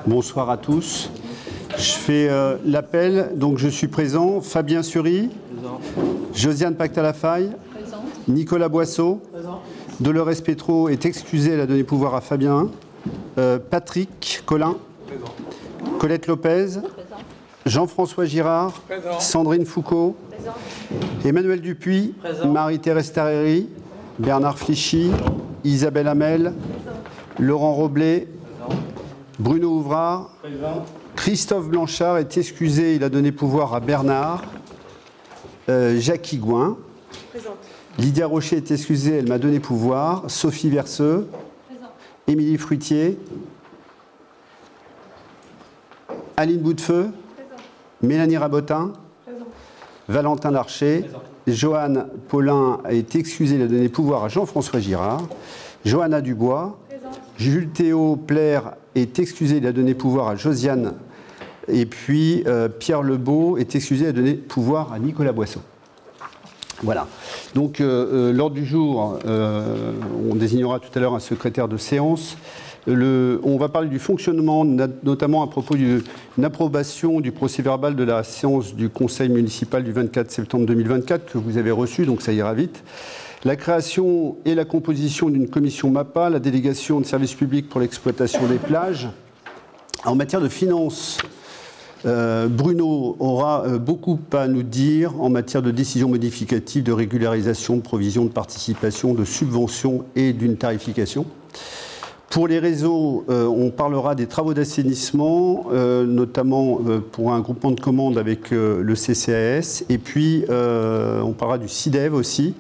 Bonsoir à tous. Je fais l'appel. Donc je suis présent. Fabien Sury. Présent. Josiane Pacta-Lafaille. Présent. Nicolas Boisseau. Présent. Dolores Petro est excusée. Elle a donné pouvoir à Fabien. Patrick Collin. Présent. Colette Lopez. Présent. Jean-François Girard. Présent. Sandrine Foucault. Présent. Emmanuel Dupuis. Présent. Marie-Thérèse Tarréry. Bernard Flichy. Présent. Isabelle Hamel. Présent. Laurent Roblet. Présent. Bruno Ouvrard. Présent. Christophe Blanchard est excusé, il a donné pouvoir à Bernard. Jacques Higouin. Présente. Lydia Rocher est excusée, elle m'a donné pouvoir. Sophie Verseux. Présente. Émilie Fruitier. Aline Boutefeu. Présente. Mélanie Rabotin. Présente. Valentin Larcher. Présente. Joanne Paulin est excusée, il a donné pouvoir à Jean-François Girard. Johanna Dubois. Présente. Jules Théo Plaire est excusé, il a donné pouvoir à Josiane. Et puis Pierre Lebeau est excusé, il a donné pouvoir à Nicolas Boisseau. Voilà. Donc l'ordre du jour, on désignera tout à l'heure un secrétaire de séance. On va parler du fonctionnement, notamment à propos d'une approbation du procès-verbal de la séance du Conseil municipal du 24 septembre 2024 que vous avez reçu, donc ça ira vite. La création et la composition d'une commission MAPA, la délégation de services publics pour l'exploitation des plages. En matière de finances, Bruno aura beaucoup à nous dire en matière de décisions modificatives, de régularisation, de provision, de participation, de subvention et d'une tarification. Pour les réseaux, on parlera des travaux d'assainissement, notamment pour un groupement de commandes avec le CCAS. Et puis, on parlera du CIDEV aussi.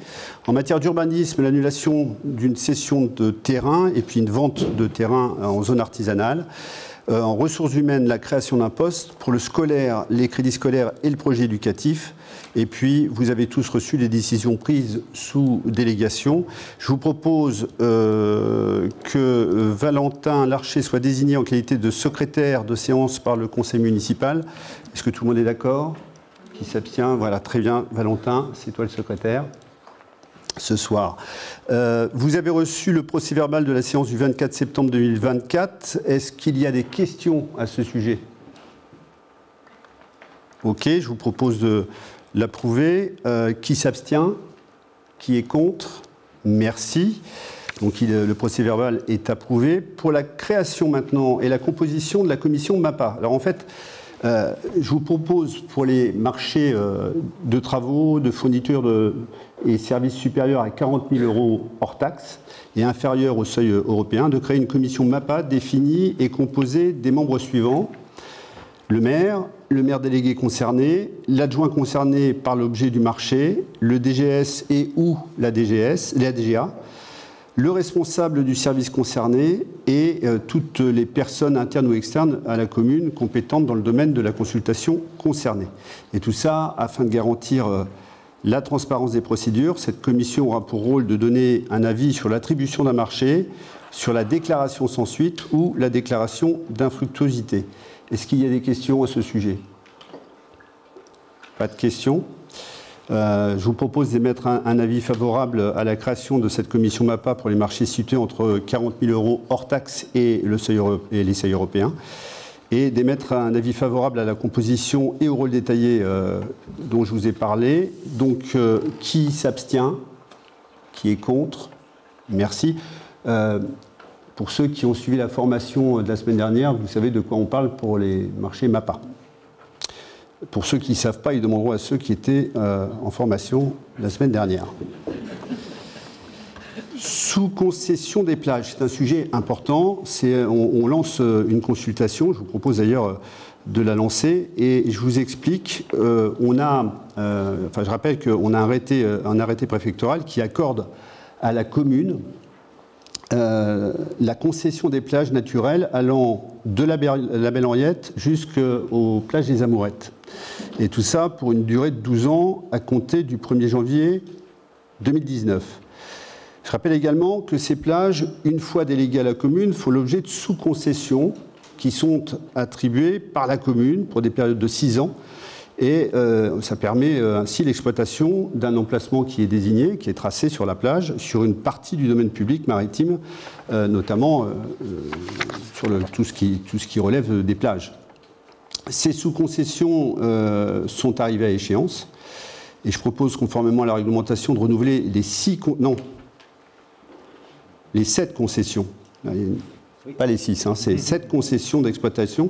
En matière d'urbanisme, l'annulation d'une cession de terrain et puis une vente de terrain en zone artisanale. En ressources humaines, la création d'un poste. Pour le scolaire, les crédits scolaires et le projet éducatif. Et puis, vous avez tous reçu les décisions prises sous délégation. Je vous propose que Valentin Larcher soit désigné en qualité de secrétaire de séance par le conseil municipal. Est-ce que tout le monde est d'accord? Qui s'abstient? Voilà, très bien. Valentin, c'est toi le secrétaire ce soir. Vous avez reçu le procès-verbal de la séance du 24 septembre 2024. Est-ce qu'il y a des questions à ce sujet? Ok, je vous propose de l'approuver. Qui s'abstient? Qui est contre? Merci. Donc le procès-verbal est approuvé. Pour la création maintenant et la composition de la commission MAPA. Alors en fait, je vous propose pour les marchés de travaux, de fournitures et services supérieurs à 40 000 € hors taxes et inférieurs au seuil européen, de créer une commission MAPA définie et composée des membres suivants. Le maire délégué concerné, l'adjoint concerné par l'objet du marché, le DGS et ou la DGA, le responsable du service concerné et toutes les personnes internes ou externes à la commune compétentes dans le domaine de la consultation concernée. Et tout ça afin de garantir la transparence des procédures. Cette commission aura pour rôle de donner un avis sur l'attribution d'un marché, sur la déclaration sans suite ou la déclaration d'infructuosité. Est-ce qu'il y a des questions à ce sujet? Pas de questions. Je vous propose d'émettre un avis favorable à la création de cette commission MAPA pour les marchés situés entre 40 000 € hors taxes et les seuils européens, et d'émettre un avis favorable à la composition et au rôle détaillé dont je vous ai parlé. Donc, qui s'abstient? Qui est contre? Merci. Pour ceux qui ont suivi la formation de la semaine dernière, vous savez de quoi on parle pour les marchés MAPA. Pour ceux qui ne savent pas, ils demanderont à ceux qui étaient en formation la semaine dernière. Sous concession des plages, c'est un sujet important. On lance une consultation, je vous propose d'ailleurs de la lancer, et je vous explique. Je rappelle qu'on a un arrêté préfectoral qui accorde à la commune la concession des plages naturelles allant de la Belle Henriette jusqu'aux plages des Amourettes. Et tout ça pour une durée de 12 ans à compter du 1er janvier 2019. Je rappelle également que ces plages, une fois déléguées à la commune, font l'objet de sous-concessions qui sont attribuées par la commune pour des périodes de 6 ans Et ça permet ainsi l'exploitation d'un emplacement qui est désigné, qui est tracé sur la plage, sur une partie du domaine public maritime, notamment sur tout ce qui relève des plages. Ces sous-concessions sont arrivées à échéance, et je propose, conformément à la réglementation, de renouveler les 7 concessions. Pas les 6, hein, c'est 7 concessions d'exploitation,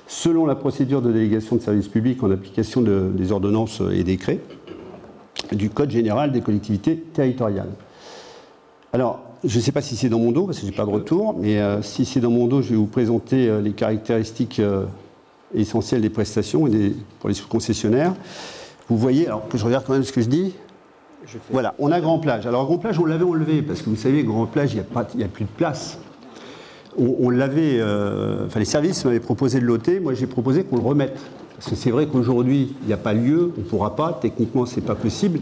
selon la procédure de délégation de services publics en application des ordonnances et décrets du Code général des collectivités territoriales. Alors, je ne sais pas si c'est dans mon dos, parce que je n'ai pas de retour, mais si c'est dans mon dos, je vais vous présenter les caractéristiques essentielles des prestations pour les sous-concessionnaires. Vous voyez, alors que je regarde quand même ce que je dis. Voilà, on a Grand Plage. Alors, Grand Plage, on l'avait enlevé, parce que vous savez, Grand Plage, il n'y a plus de place. On l'avait, les services m'avaient proposé de l'ôter, moi j'ai proposé qu'on le remette. Parce que c'est vrai qu'aujourd'hui, il n'y a pas lieu, on ne pourra pas, techniquement c'est pas possible,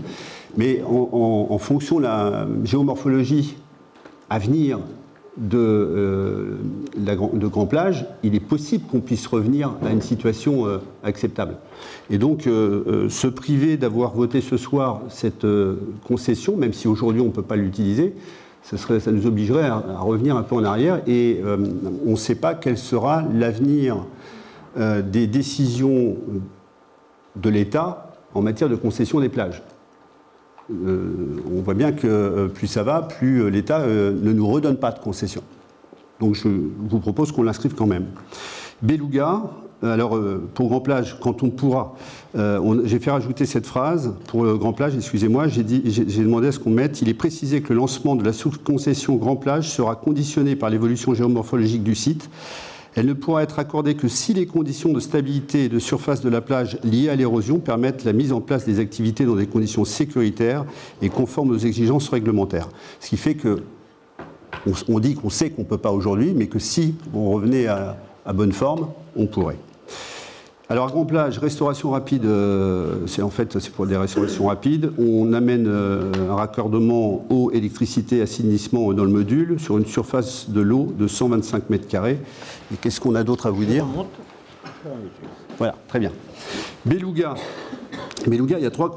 mais en fonction de la géomorphologie à venir de Grand Plage, il est possible qu'on puisse revenir à une situation acceptable. Et donc, se priver d'avoir voté ce soir cette concession, même si aujourd'hui on ne peut pas l'utiliser, ça nous obligerait à revenir un peu en arrière et on ne sait pas quel sera l'avenir des décisions de l'État en matière de concession des plages. On voit bien que plus ça va, plus l'État ne nous redonne pas de concession. Donc je vous propose qu'on l'inscrive quand même. Beluga, alors pour Grand Plage, quand on pourra, j'ai fait rajouter cette phrase pour Grand Plage, excusez-moi, j'ai demandé à ce qu'on mette, il est précisé que le lancement de la sous-concession Grand Plage sera conditionné par l'évolution géomorphologique du site. Elle ne pourra être accordée que si les conditions de stabilité et de surface de la plage liées à l'érosion permettent la mise en place des activités dans des conditions sécuritaires et conformes aux exigences réglementaires. Ce qui fait que on dit qu'on sait qu'on ne peut pas aujourd'hui, mais que si on revenait à bonne forme, on pourrait. Alors, à Grand Plage, restauration rapide, c'est pour des restaurations rapides. On amène un raccordement eau, électricité, assainissement dans le module sur une surface de l'eau de 125 mètres carrés. Et qu'est-ce qu'on a d'autre à vous dire? Voilà, très bien. Beluga. Beluga, il y a trois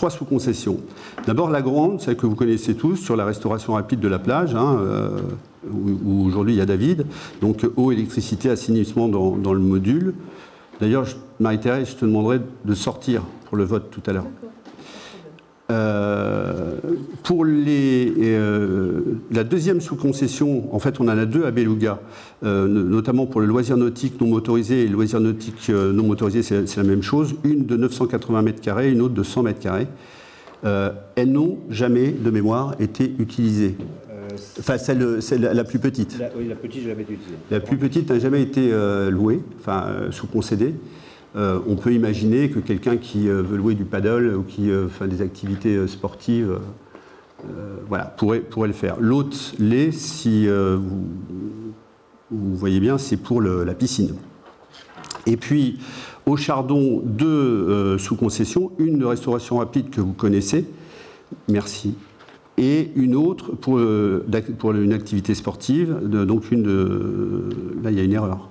sous-concessions. D'abord, la grande, celle que vous connaissez tous, sur la restauration rapide de la plage, où aujourd'hui il y a David. Donc, eau, électricité, assainissement dans le module. D'ailleurs, Marie-Thérèse, je te demanderai de sortir pour le vote tout à l'heure. Pour la deuxième sous-concession, en fait, on en a deux à Beluga, notamment pour le loisir nautique non motorisé et le loisir nautique non motorisé, c'est la même chose. Une de 980 mètres carrés, une autre de 100 mètres carrés. Elles n'ont jamais, de mémoire, été utilisées. Enfin, c'est la plus petite. Oui, la petite, je l'avais utilisée. La plus petite n'a jamais été louée, sous-concédée. On peut imaginer que quelqu'un qui veut louer du paddle ou qui fait des activités sportives pourrait le faire. L'autre l'est, si vous voyez bien, c'est pour la piscine. Et puis, au Chardon, deux sous-concessions, une de restauration rapide que vous connaissez, merci, et une autre pour une activité sportive, donc là il y a une erreur.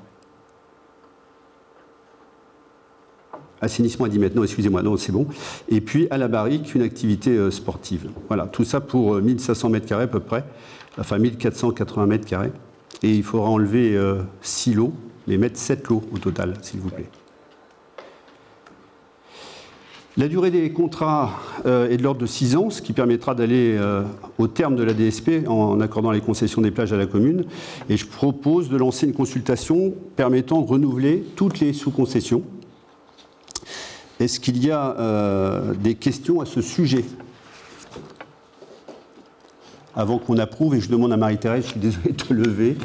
Assainissement à 10 mètres, non excusez-moi, non c'est bon. Et puis à la barrique, une activité sportive. Voilà, tout ça pour 1500 mètres carrés à peu près, enfin 1480 mètres carrés. Et il faudra enlever 6 lots, mais mettre 7 lots au total, s'il vous plaît. La durée des contrats est de l'ordre de 6 ans, ce qui permettra d'aller au terme de la DSP en accordant les concessions des plages à la commune. Et je propose de lancer une consultation permettant de renouveler toutes les sous-concessions. Est-ce qu'il y a des questions à ce sujet? Avant qu'on approuve, et je demande à Marie-Thérèse, je suis désolé de te lever.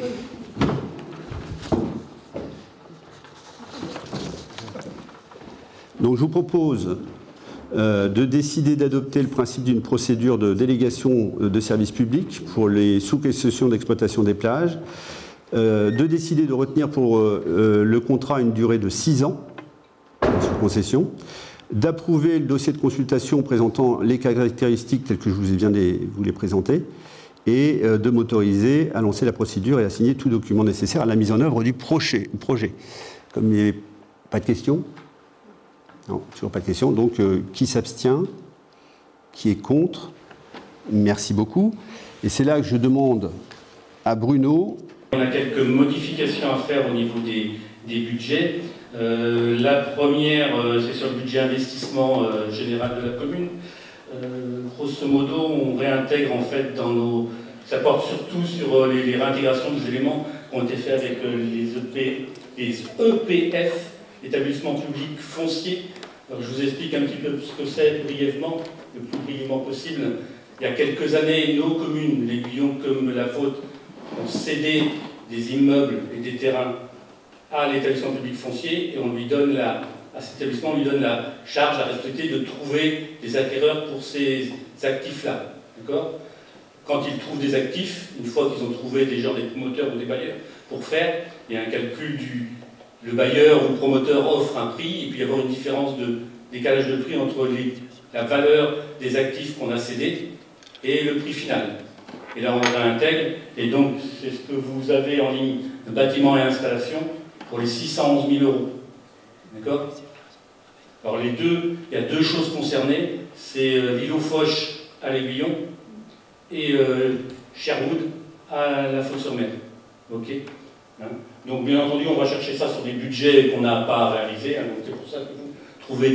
Donc je vous propose de décider d'adopter le principe d'une procédure de délégation de services publics pour les sous-concessions d'exploitation des plages, de décider de retenir pour le contrat une durée de 6 ans, sous concession, d'approuver le dossier de consultation présentant les caractéristiques telles que je vous viens de vous les présenter, et de m'autoriser à lancer la procédure et à signer tout document nécessaire à la mise en œuvre du projet. Comme il n'y avait pas de questions, Non, toujours pas de question. Donc, qui s'abstient? Qui est contre? Merci beaucoup. Et c'est là que je demande à Bruno. On a quelques modifications à faire au niveau des budgets. La première, c'est sur le budget investissement général de la commune. Grosso modo, on réintègre en fait dans nos... Ça porte surtout sur les réintégrations des éléments qui ont été faits avec les EPF, établissements publics fonciers. Alors, je vous explique un petit peu ce que c'est brièvement, le plus brièvement possible. Il y a quelques années, nos communes, l'Aiguillon comme la vôtre, ont cédé des immeubles et des terrains à l'établissement public foncier et on lui donne à cet établissement, on lui donne la charge à respecter de trouver des acquéreurs pour ces actifs-là. D'accord ? Quand ils trouvent des actifs, une fois qu'ils ont trouvé des gens, des promoteurs ou des bailleurs pour faire, il y a un calcul le bailleur ou le promoteur offre un prix et puis il y avoir une différence de décalage de prix entre la valeur des actifs qu'on a cédés et le prix final. Et là, on réintègre, et donc, c'est ce que vous avez en ligne de bâtiment et installation pour les 611 000 €. D'accord? Alors, il y a deux choses concernées, c'est l'îlot Foch à l'Aiguillon et Sherwood à la Fos-sur-Mer. Ok? Hein? Donc, bien entendu, on va chercher ça sur des budgets qu'on n'a pas réalisés, hein, donc c'est pour ça que vous trouvez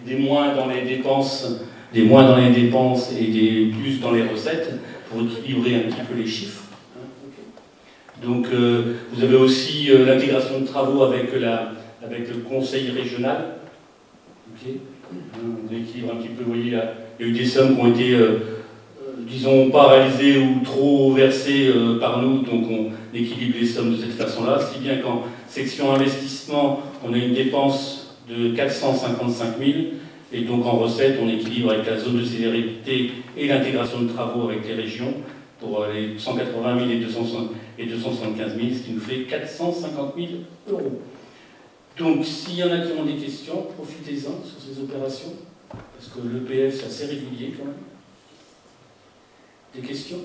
des moins dans les dépenses, et des plus dans les recettes, pour équilibrer un petit peu les chiffres. Donc vous avez aussi l'intégration de travaux avec le conseil régional. Okay. On équilibre un petit peu, vous voyez, là, il y a eu des sommes qui ont été, disons, pas réalisées ou trop versées par nous, donc on équilibre les sommes de cette façon-là, si bien qu'en section investissement, on a une dépense de 455 000, et donc en recette, on équilibre avec la zone de célérité et l'intégration de travaux avec les régions pour les 180 000 et 275 000, ce qui nous fait 450 000 €. Donc s'il y en a qui ont des questions, profitez-en sur ces opérations, parce que l'EPF c'est assez régulier quand même. Des questions?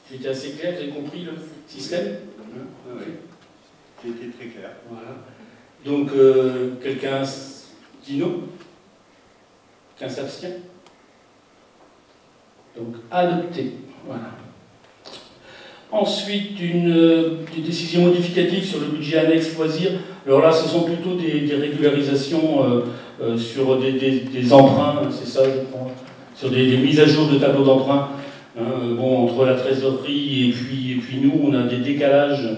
J'ai été assez clair, vous avez compris le système? Oui, c'était très clair. Voilà. Donc quelqu'un dit non? Quelqu'un s'abstient? Donc adopté. Voilà. Ensuite, des décisions modificatives sur le budget annexe loisirs. Alors là, ce sont plutôt des régularisations sur des emprunts, c'est ça je crois, sur des mises à jour de tableaux d'emprunt. Hein, bon, entre la trésorerie et puis nous, on a des décalages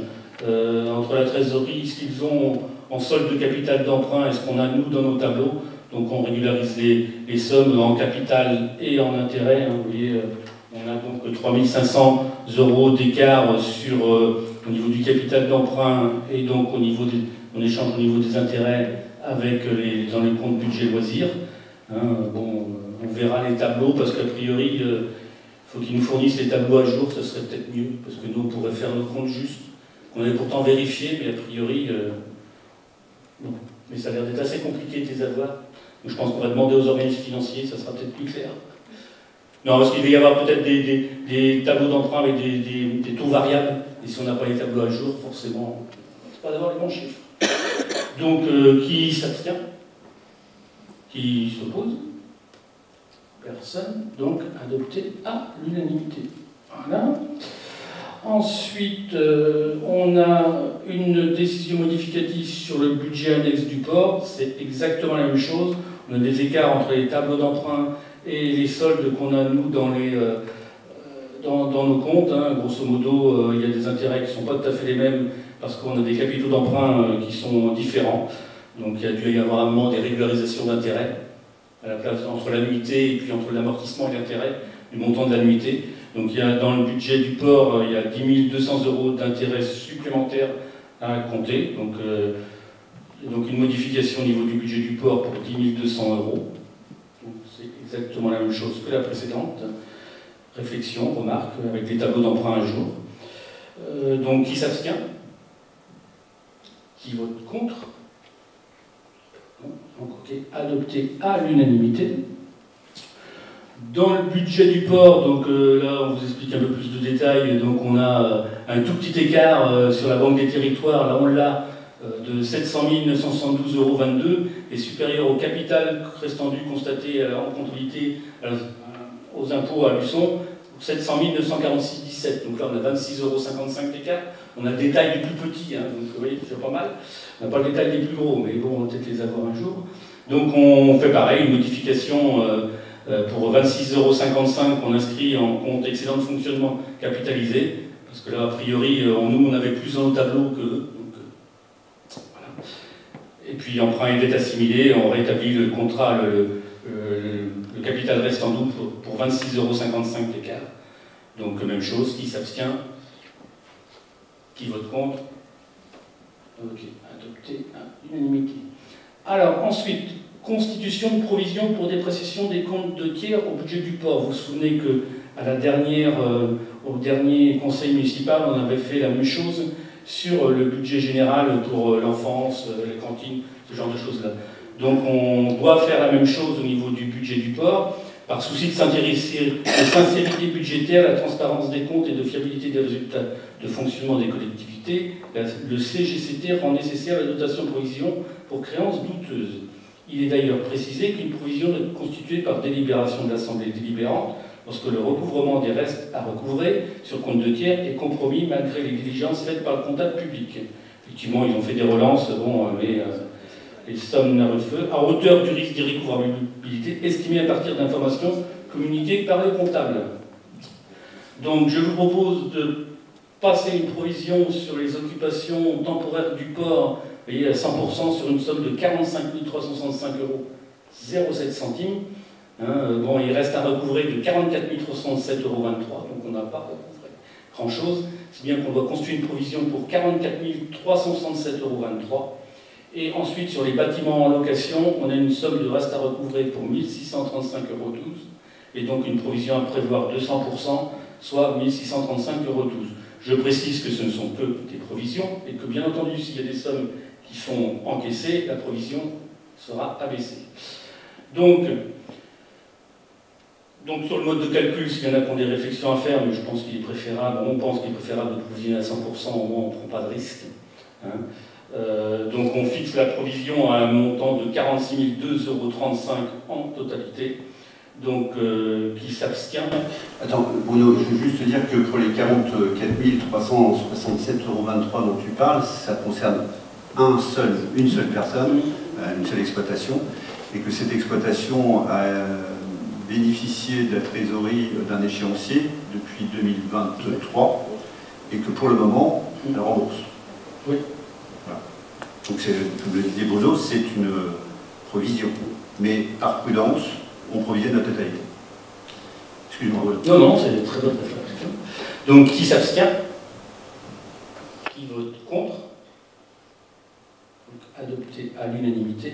entre la trésorerie, ce qu'ils ont en solde de capital d'emprunt et ce qu'on a nous dans nos tableaux. Donc on régularise les sommes en capital et en intérêt. Hein, vous voyez, on a donc 3 500 € d'écart au niveau du capital d'emprunt et donc on échange au niveau des intérêts avec dans les comptes budget loisirs. Hein, bon, on verra les tableaux parce qu'a priori, il faut qu'ils nous fournissent les tableaux à jour, ça serait peut-être mieux parce que nous on pourrait faire nos comptes justes. On avait pourtant vérifié, mais a priori, non. Mais ça a l'air d'être assez compliqué de les avoir. Donc je pense qu'on va demander aux organismes financiers, ça sera peut-être plus clair. Non, parce qu'il va y avoir peut-être des tableaux d'emprunt avec des taux variables. Et si on n'a pas les tableaux à jour, forcément, c'est pas d'avoir les bons chiffres. Donc, qui s'abstient? Qui s'oppose? Personne. Donc, adopté à l'unanimité. Voilà. Ensuite, on a une décision modificative sur le budget annexe du port. C'est exactement la même chose. On a des écarts entre les tableaux d'emprunt et les soldes qu'on a, nous, dans nos comptes. Hein. Grosso modo, il y a des intérêts qui ne sont pas tout à fait les mêmes parce qu'on a des capitaux d'emprunt qui sont différents. Donc il y a dû y avoir un moment des régularisations d'intérêts à la place entre l'annuité et puis entre l'amortissement et l'intérêt, du montant de l'annuité. Donc il y a, dans le budget du port, il y a 10 200 € d'intérêts supplémentaires à compter. Donc une modification au niveau du budget du port pour 10 200 €. Donc c'est exactement la même chose que la précédente. Réflexion, remarque, avec les tableaux d'emprunt à jour. Donc qui s'abstient? Qui vote contre? Donc ok, adopté à l'unanimité. Dans le budget du port, donc là on vous explique un peu plus de détails, donc on a un tout petit écart sur la Banque des Territoires, là on l'a de 700 972,22 € est supérieur au capital restant dû constaté en comptabilité aux impôts à Luçon, 700 946,17 €. Donc là, on a 26,55 € d'écart. On a le détail des plus petits, hein, donc vous voyez, c'est pas mal. On n'a pas le détail des plus gros, mais bon, on va peut-être les avoir un jour. Donc on fait pareil, une modification pour 26,55 €, on inscrit en compte excédent de fonctionnement capitalisé, parce que là, a priori, nous, on avait plus dans le tableau que eux. Voilà. Et puis, emprunt et dette assimilée, on rétablit le contrat, le capital reste en double pour 26,55 € d'écart. Donc, même chose, qui s'abstient, qui vote contre. Ok, adopté à l'unanimité. Alors, ensuite, constitution de provision pour dépréciation des comptes de tiers au budget du port. Vous vous souvenez que à la dernière, au dernier conseil municipal, on avait fait la même chose sur le budget général pour l'enfance, les cantines, ce genre de choses-là. Donc on doit faire la même chose au niveau du budget du port, par souci de sincérité budgétaire, la transparence des comptes et de fiabilité des résultats de fonctionnement des collectivités. Le CGCT rend nécessaire la dotation de provision pour créances douteuses. Il est d'ailleurs précisé qu'une provision est constituée par délibération de l'Assemblée délibérante lorsque le recouvrement des restes à recouvrer sur compte de tiers est compromis malgré les diligences faites par le comptable public. Effectivement, ils ont fait des relances, bon, mais les sommes n'arrivent feu, à hauteur du risque d'irrécouvrabilité estimé à partir d'informations communiquées par le comptable. Donc, je vous propose de passer une provision sur les occupations temporaires du port, vous voyez, à 100% sur une somme de 45 365,07 €. Bon, il reste à recouvrer de 44 367,23 €, donc on n'a pas recouvré grand-chose. C'est bien qu'on doit constituer une provision pour 44 367,23 €. Et ensuite, sur les bâtiments en location, on a une somme de reste à recouvrer pour 1 635,12 €, et donc une provision à prévoir de 100%, soit 1 635,12 €. Je précise que ce ne sont que des provisions, et que bien entendu, s'il y a des sommes qui sont encaissées, la provision sera abaissée. Donc sur le mode de calcul, s'il y en a qui ont des réflexions à faire, mais je pense qu'il est préférable, on pense qu'il est préférable de provisionner à 100%, au moins on ne prend pas de risque. Donc on fixe la provision à un montant de 46 2,35 € en totalité. Donc qui s'abstient. Attends, Bruno, je veux juste te dire que pour les 44 367,23 € dont tu parles, ça concerne une seule personne, une seule exploitation, et que cette exploitation a bénéficié de la trésorerie d'un échéancier depuis 2023, et que pour le moment, elle rembourse. Oui. Voilà. Donc, comme le disait Bruno, c'est une provision. Mais par prudence, on provisionne la totalité. Excuse-moi. Non, c'est une très bonne réflexion. Donc, qui s'abstient? Qui vote contre? Donc, adopté à l'unanimité.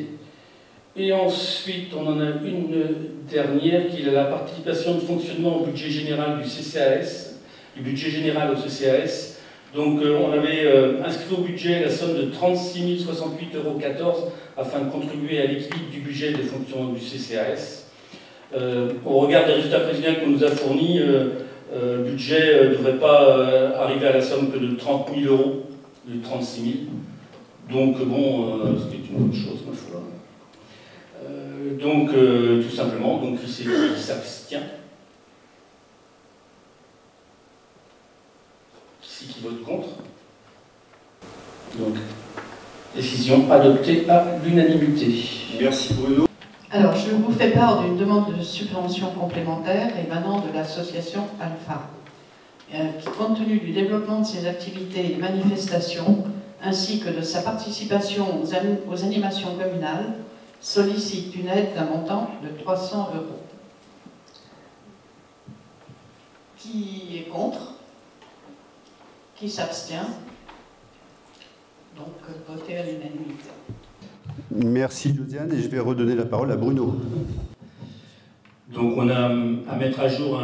Et ensuite, on en a une dernière qui est la participation de fonctionnement au budget général du CCAS, du budget général au CCAS. Donc, on avait inscrit au budget la somme de 36 068,14 € afin de contribuer à l'équilibre du budget de fonctionnement du CCAS. Au regard des résultats prévisionnels qu'on nous a fournis, le budget ne devrait pas arriver à la somme que de 30 000 €, de 36 000. Donc, bon, c'est une bonne chose, ma foi. Donc, tout simplement, donc, qui s'abstient. Qui vote contre. Donc, décision adoptée à l'unanimité. Merci Bruno. Alors, je vous fais part d'une demande de subvention complémentaire émanant de l'association Alpha, qui, compte tenu du développement de ses activités et manifestations, ainsi que de sa participation aux animations communales, sollicite une aide d'un montant de 300 €. Qui est contre? Qui s'abstient? Donc, voter à l'unanimité. Merci Josiane, et je vais redonner la parole à Bruno. Donc on a à mettre à jour,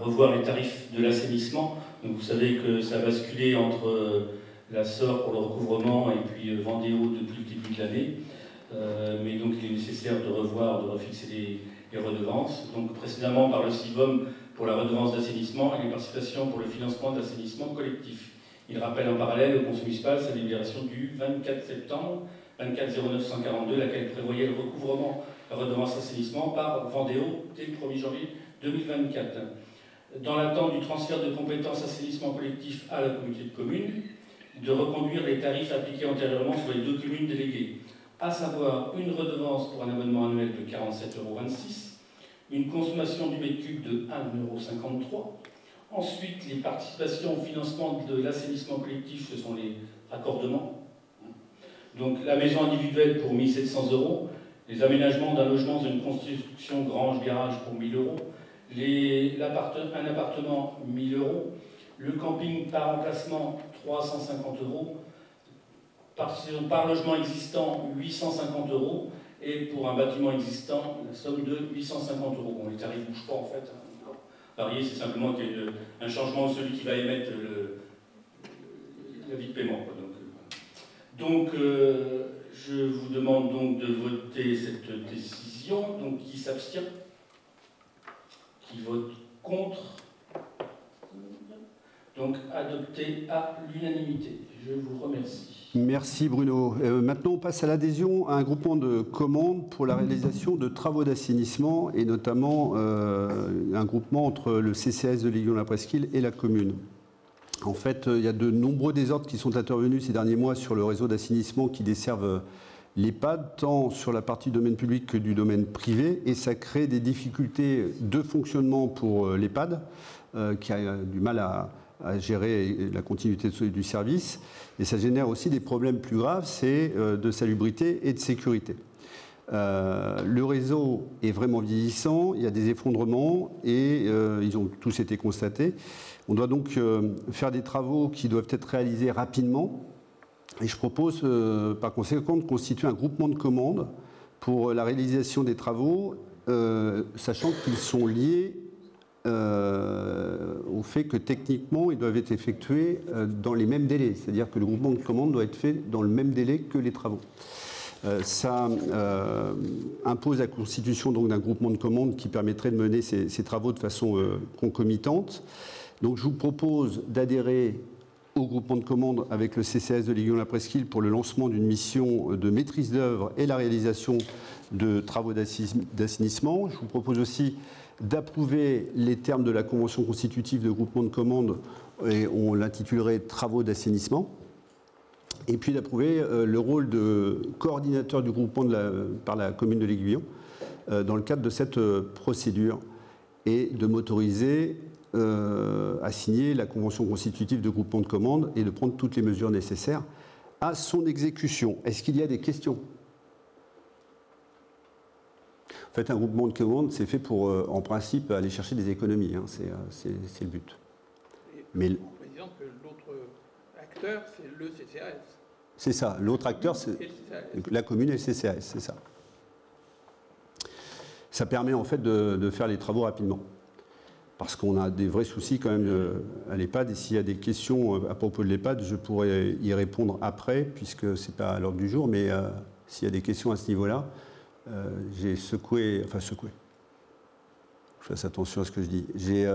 revoir les tarifs de l'assainissement. Donc vous savez que ça a basculé entre la SOR pour le recouvrement et puis Vendéo depuis le début de l'année. Mais donc il est nécessaire de revoir, de refixer les redevances. Donc précédemment par le CIVOM pour la redevance d'assainissement et les participations pour le financement d'assainissement collectif. Il rappelle en parallèle au Conseil municipal sa délibération du 24 septembre 24-09-142, laquelle prévoyait le recouvrement de la redevance assainissement par Vendéo dès le 1er janvier 2024. Dans l'attente du transfert de compétences assainissement collectif à la communauté de communes, de reconduire les tarifs appliqués antérieurement sur les 2 communes déléguées, à savoir une redevance pour un abonnement annuel de 47,26 €, une consommation du mètre cube de 1,53 €. Ensuite, les participations au financement de l'assainissement collectif, ce sont les raccordements. Donc la maison individuelle pour 1 700 €, les aménagements d'un logement d'une construction grange-garage pour 1 000 €, un appartement 1 000 €, le camping par emplacement 350 €, par logement existant 850 € et pour un bâtiment existant la somme de 850 €. Bon, les tarifs ne bougent pas en fait. Varié, c'est simplement qu'il y a un changement de celui qui va émettre l'avis de paiement. Donc, je vous demande donc de voter cette décision. Donc, qui s'abstient? Qui vote contre? Donc, adopté à l'unanimité. Je vous remercie. Merci Bruno. Maintenant, on passe à l'adhésion à un groupement de commandes pour la réalisation de travaux d'assainissement et notamment un groupement entre le CCAS de L'Aiguillon-la-Presqu'île et la commune. En fait, il y a de nombreux désordres qui sont intervenus ces derniers mois sur le réseau d'assainissement qui desservent l'EHPAD, tant sur la partie domaine public que du domaine privé, et ça crée des difficultés de fonctionnement pour l'EHPAD, qui a du mal à gérer la continuité du service, et ça génère aussi des problèmes plus graves, c'est de salubrité et de sécurité. Le réseau est vraiment vieillissant, il y a des effondrements et ils ont tous été constatés. On doit donc faire des travaux qui doivent être réalisés rapidement, et je propose par conséquent de constituer un groupement de commandes pour la réalisation des travaux, sachant qu'ils sont liés au fait que techniquement ils doivent être effectués dans les mêmes délais, c'est-à-dire que le groupement de commandes doit être fait dans le même délai que les travaux. Ça impose la constitution d'un groupement de commandes qui permettrait de mener ces travaux de façon concomitante. Donc je vous propose d'adhérer au groupement de commandes avec le CCAS de L'Aiguillon-la-Presqu'île pour le lancement d'une mission de maîtrise d'œuvre et la réalisation de travaux d'assainissement. Je vous propose aussi d'approuver les termes de la convention constitutive de groupement de commandes, et on l'intitulerait travaux d'assainissement, et puis d'approuver le rôle de coordinateur du groupement par la commune de l'Aiguillon dans le cadre de cette procédure, et de m'autoriser à signer la convention constitutive de groupement de commandes et de prendre toutes les mesures nécessaires à son exécution. Est-ce qu'il y a des questions ? En fait, un groupement de commandes, c'est fait pour, en principe, aller chercher des économies. Hein, c'est le but. Mais en précisant que l'autre acteur, c'est le CCAS. C'est ça. L'autre acteur, c'est la commune et le CCAS, c'est ça. Ça permet en fait de faire les travaux rapidement. Parce qu'on a des vrais soucis quand même à l'EHPAD. Et s'il y a des questions à propos de l'EHPAD, je pourrais y répondre après, puisque ce n'est pas à l'ordre du jour. Mais s'il y a des questions à ce niveau-là, j'ai secoué. Je fasse attention à ce que je dis. J'ai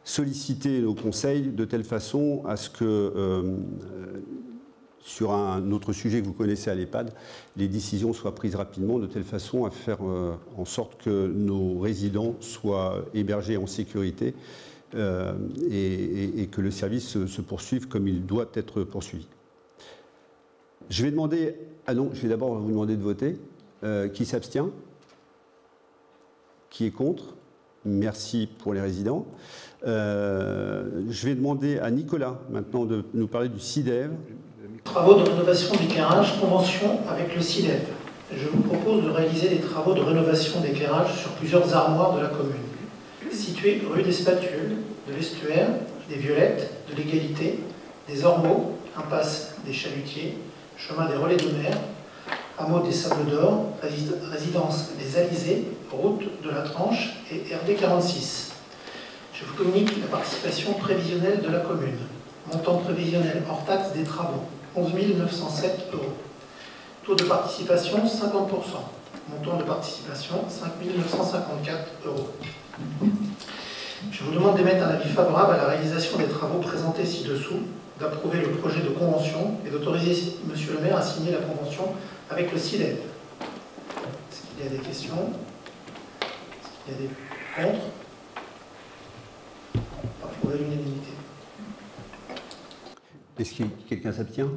sollicité nos conseils de telle façon à ce que, sur un autre sujet que vous connaissez à l'EHPAD, les décisions soient prises rapidement, de telle façon à faire en sorte que nos résidents soient hébergés en sécurité et que le service se poursuive comme il doit être poursuivi. Je vais demander... Ah non, je vais d'abord vous demander de voter. Qui s'abstient? Qui est contre? Merci pour les résidents. Je vais demander à Nicolas maintenant de nous parler du CIDEV. Travaux de rénovation d'éclairage, convention avec le CIDEV. Je vous propose de réaliser des travaux de rénovation d'éclairage sur plusieurs armoires de la commune. Situées rue des Spatules, de l'Estuaire, des Violettes, de l'Égalité, des Ormeaux, impasse des Chalutiers, chemin des Relais de Mer, hameau des Sables d'Or, résidence des Alizés, route de la Tranche et RD 46. Je vous communique la participation prévisionnelle de la commune. Montant prévisionnel hors taxe des travaux, 11 907 €. Taux de participation, 50%. Montant de participation, 5 954 €. Je vous demande demande d'émettre un avis favorable à la réalisation des travaux présentés ci-dessous, d'approuver le projet de convention et d'autoriser Monsieur le maire à signer la convention avec le CILED. Est-ce qu'il y a des questions? Est-ce qu'il y a des contre? Approuvé à l'unanimité. Est-ce que quelqu'un s'abstient?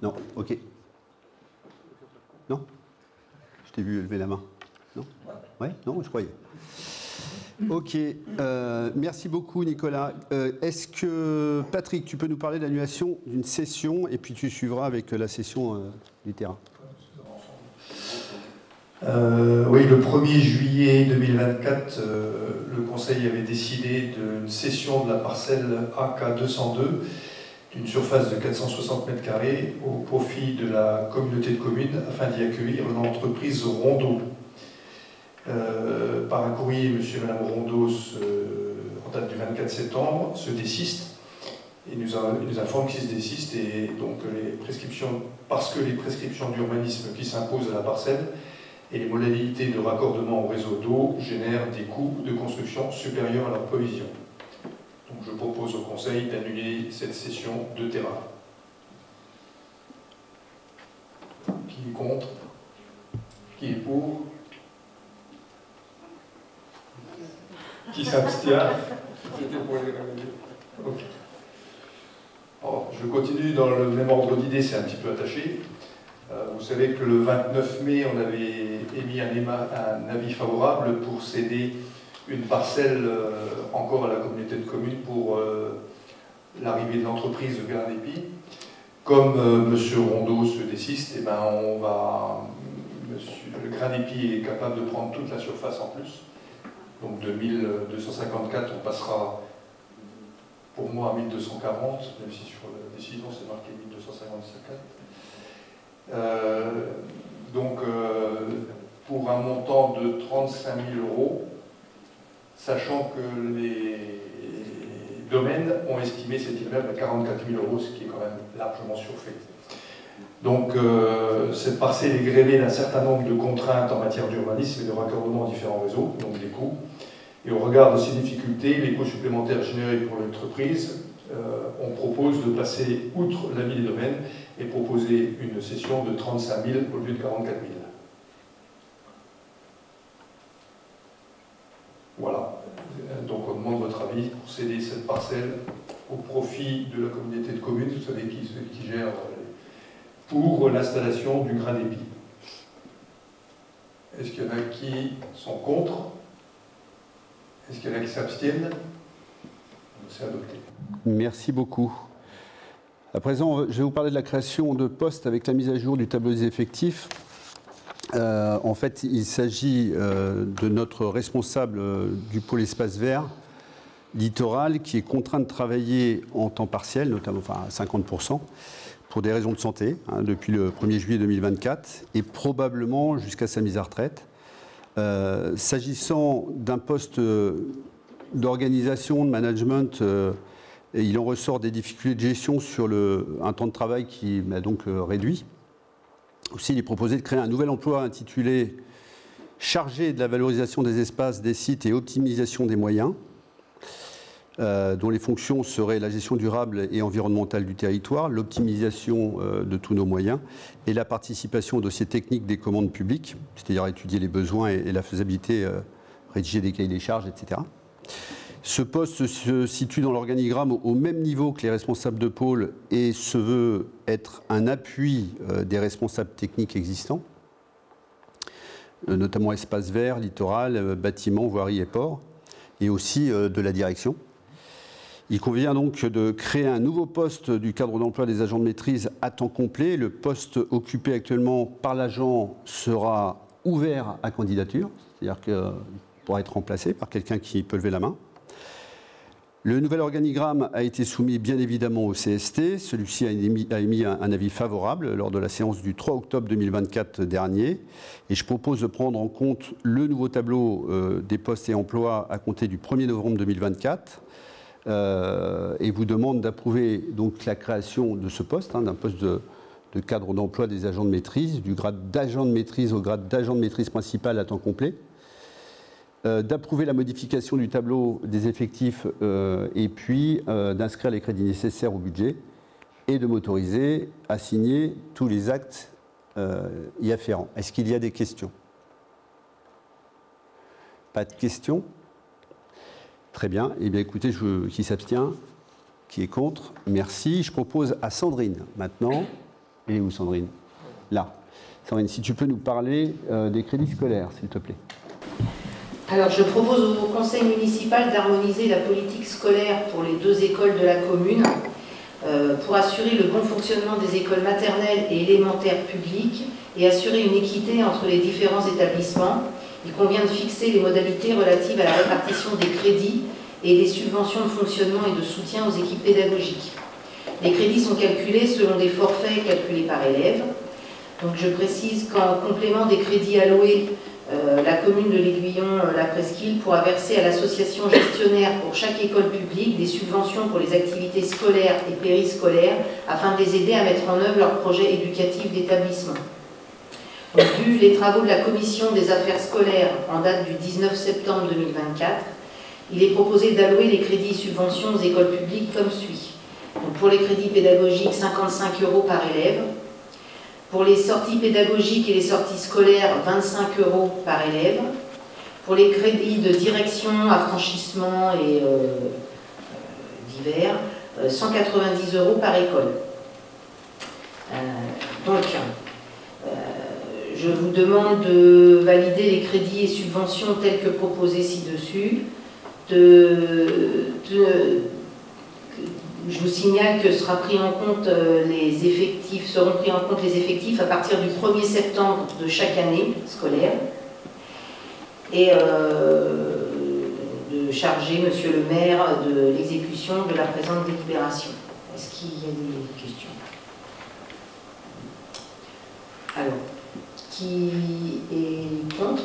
Non, ok. Non? Je t'ai vu lever la main. Non? Ouais, non, je croyais. Ok, merci beaucoup Nicolas. Est-ce que, Patrick, tu peux nous parler de l'annulation d'une session et puis tu suivras avec la session du terrain? Oui, le 1er juillet 2024, le Conseil avait décidé d'une cession de la parcelle AK 202 d'une surface de 460 m² au profit de la communauté de communes afin d'y accueillir l'entreprise Rondeau. Par un courrier, monsieur et madame Rondeau, en date du 24 septembre, se désistent et nous informent qu'ils se désistent et donc parce que les prescriptions d'urbanisme qui s'imposent à la parcelle et les modalités de raccordement au réseau d'eau génèrent des coûts de construction supérieurs à leur provision. Donc je propose au Conseil d'annuler cette cession de terrain. Qui est contre? Qui est pour? Qui s'abstient? Okay. Alors, je continue dans le même ordre d'idée, c'est un petit peu attaché. Vous savez que le 29 mai, on avait émis un avis favorable pour céder une parcelle encore à la communauté de communes pour l'arrivée de l'entreprise Grain d'Épi. Comme M. Rondeau se désiste, eh ben le Grain d'Épi est capable de prendre toute la surface en plus. Donc de 1254, on passera pour moi à 1240, même si sur la décision c'est marqué 1254. Pour un montant de 35 000 €, sachant que les domaines ont estimé cet immeuble à 44 000 €, ce qui est quand même largement surfait. Donc cette parcelle est grévée d'un certain nombre de contraintes en matière d'urbanisme et de raccordement à différents réseaux, donc des coûts. Et au regard de ces difficultés, les coûts supplémentaires générés pour l'entreprise, on propose de passer outre l'avis des domaines et proposer une cession de 35 000 au lieu de 44 000. Voilà. Donc on demande votre avis pour céder cette parcelle au profit de la communauté de communes, vous savez qui gère pour l'installation du Grain d'Épi. Est-ce qu'il y en a qui sont contre? Est-ce qu'il y en a qui s'abstiennent? C'est adopté. Merci beaucoup. À présent, je vais vous parler de la création de postes avec la mise à jour du tableau des effectifs. En fait, il s'agit de notre responsable du pôle espace vert littoral qui est contraint de travailler en temps partiel, notamment à 50%, pour des raisons de santé, depuis le 1er juillet 2024 et probablement jusqu'à sa mise à retraite. S'agissant d'un poste d'organisation, de management, il en ressort des difficultés de gestion sur un temps de travail qui m'a donc réduit. Aussi, il est proposé de créer un nouvel emploi intitulé « Chargé de la valorisation des espaces, des sites et optimisation des moyens », dont les fonctions seraient la gestion durable et environnementale du territoire, l'optimisation de tous nos moyens et la participation aux dossiers techniques des commandes publiques, c'est-à-dire étudier les besoins et la faisabilité, rédiger des cahiers des charges, etc. Ce poste se situe dans l'organigramme au même niveau que les responsables de pôle et se veut être un appui des responsables techniques existants, notamment espace vert, littoral, bâtiments, voirie et ports, et aussi de la direction. Il convient donc de créer un nouveau poste du cadre d'emploi des agents de maîtrise à temps complet. Le poste occupé actuellement par l'agent sera ouvert à candidature, c'est-à-dire qu'il pourra être remplacé par quelqu'un qui peut lever la main. Le nouvel organigramme a été soumis bien évidemment au CST. Celui-ci a émis un avis favorable lors de la séance du 3 octobre 2024 dernier. Et je propose de prendre en compte le nouveau tableau des postes et emplois à compter du 1er novembre 2024. Et vous demande d'approuver donc la création de ce poste, d'un poste de cadre d'emploi des agents de maîtrise, du grade d'agent de maîtrise au grade d'agent de maîtrise principal à temps complet. d'approuver la modification du tableau des effectifs et puis d'inscrire les crédits nécessaires au budget et de m'autoriser à signer tous les actes y afférents. Est-ce qu'il y a des questions? Pas de questions? Très bien. Eh bien, écoutez, qui s'abstient? Qui est contre? Merci. Je propose à Sandrine, maintenant. Elle est où, Sandrine? Là. Sandrine, si tu peux nous parler des crédits scolaires, s'il te plaît. Alors, je propose au conseil municipal d'harmoniser la politique scolaire pour les 2 écoles de la commune pour assurer le bon fonctionnement des écoles maternelles et élémentaires publiques et assurer une équité entre les différents établissements. Il convient de fixer les modalités relatives à la répartition des crédits et des subventions de fonctionnement et de soutien aux équipes pédagogiques. Les crédits sont calculés selon des forfaits calculés par élève. Donc je précise qu'en complément des crédits alloués, la commune de l'Aiguillon-la Presqu'île pourra verser à l'association gestionnaire pour chaque école publique des subventions pour les activités scolaires et périscolaires afin de les aider à mettre en œuvre leur projet éducatif d'établissement. Vu les travaux de la commission des affaires scolaires en date du 19 septembre 2024, il est proposé d'allouer les crédits et subventions aux écoles publiques comme suit. Donc pour les crédits pédagogiques, 55 € par élève. Pour les sorties pédagogiques et les sorties scolaires, 25 € par élève. Pour les crédits de direction, affranchissement et divers, 190 € par école. Je vous demande de valider les crédits et subventions tels que proposés ci-dessus. Je vous signale que seront pris en compte les effectifs à partir du 1er septembre de chaque année scolaire. Et de charger Monsieur le maire de l'exécution de la présente délibération. Est-ce qu'il y a des questions? Alors, qui est contre?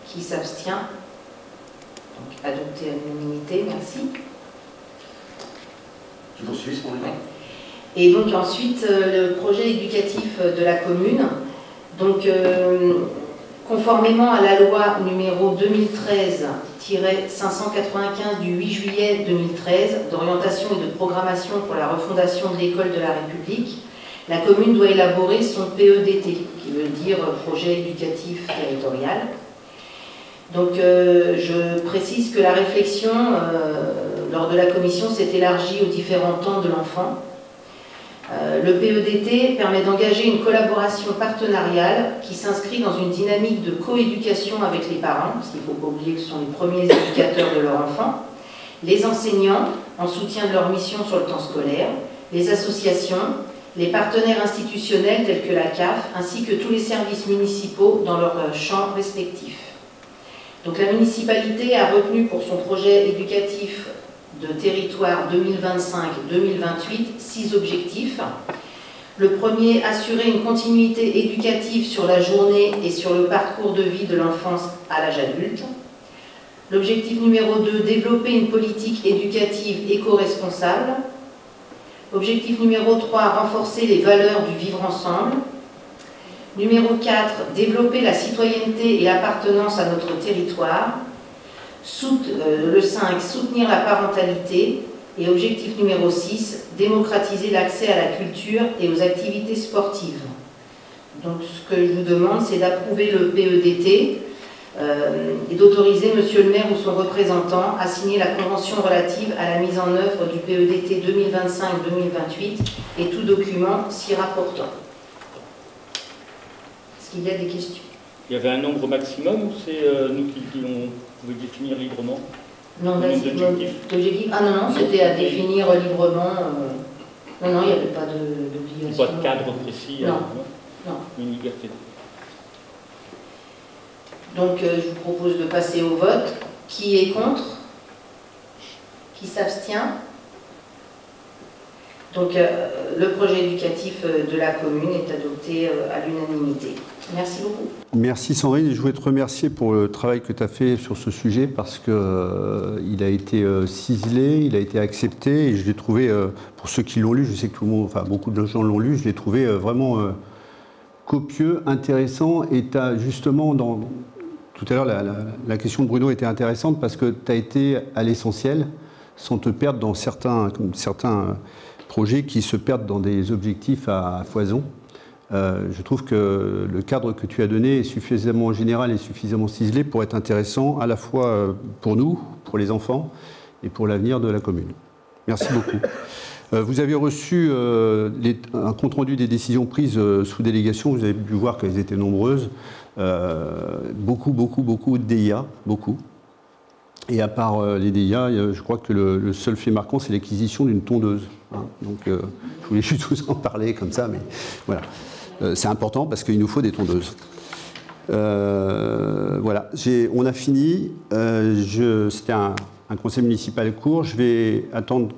Qui s'abstient? Donc, adopté à l'unanimité, merci. Tu poursuis ce moment-là. Et donc ensuite, le projet éducatif de la commune. Donc, conformément à la loi numéro 2013-595 du 8 juillet 2013 d'orientation et de programmation pour la refondation de l'école de la République, la commune doit élaborer son PEDT, qui veut dire projet éducatif territorial. Donc je précise que la réflexion lors de la commission s'est élargie aux différents temps de l'enfant. Le PEDT permet d'engager une collaboration partenariale qui s'inscrit dans une dynamique de coéducation avec les parents, parce qu'il ne faut pas oublier que ce sont les premiers éducateurs de leur enfant, les enseignants en soutien de leur mission sur le temps scolaire, les associations, les partenaires institutionnels tels que la CAF, ainsi que tous les services municipaux dans leurs champs respectifs. Donc la municipalité a retenu pour son projet éducatif de territoire 2025-2028 6 objectifs. Le premier, assurer une continuité éducative sur la journée et sur le parcours de vie de l'enfance à l'âge adulte. L'objectif numéro 2, développer une politique éducative éco-responsable. Objectif numéro 3, renforcer les valeurs du vivre ensemble. Numéro 4, développer la citoyenneté et l'appartenance à notre territoire. Le 5, soutenir la parentalité. Et objectif numéro 6, démocratiser l'accès à la culture et aux activités sportives. Donc ce que je vous demande, c'est d'approuver le PEDT et d'autoriser Monsieur le maire ou son représentant à signer la convention relative à la mise en œuvre du PEDT 2025-2028 et tout document s'y rapportant. Est-ce qu'il y a des questions? Il y avait un nombre maximum ou c'est nous qui pouvons définir librement? Non, d'objectif. Ah non, non, c'était à définir librement. Non, non, il n'y avait pas d'obligation. Pas de cadre précis. Non. Non. Une liberté. Donc, je vous propose de passer au vote. Qui est contre? Qui s'abstient? Donc, le projet éducatif de la commune est adopté à l'unanimité. Merci beaucoup. Merci Sandrine, et je voulais te remercier pour le travail que tu as fait sur ce sujet parce qu'il a été ciselé, il a été accepté et je l'ai trouvé, pour ceux qui l'ont lu, je sais que tout le monde, enfin beaucoup de gens l'ont lu, je l'ai trouvé vraiment copieux, intéressant et tu as justement dans tout à l'heure, la question de Bruno était intéressante parce que tu as été à l'essentiel sans te perdre dans certains projets qui se perdent dans des objectifs à foison. Je trouve que le cadre que tu as donné est suffisamment général et suffisamment ciselé pour être intéressant à la fois pour nous, pour les enfants et pour l'avenir de la commune. Merci beaucoup. Vous avez reçu un compte-rendu des décisions prises sous délégation. Vous avez pu voir qu'elles étaient nombreuses. Beaucoup de DIA, beaucoup. Et à part les DIA, je crois que le seul fait marquant, c'est l'acquisition d'une tondeuse. Hein. Donc, je voulais juste vous en parler comme ça, mais voilà. C'est important parce qu'il nous faut des tondeuses. Voilà, on a fini. C'était un conseil municipal court. Je vais attendre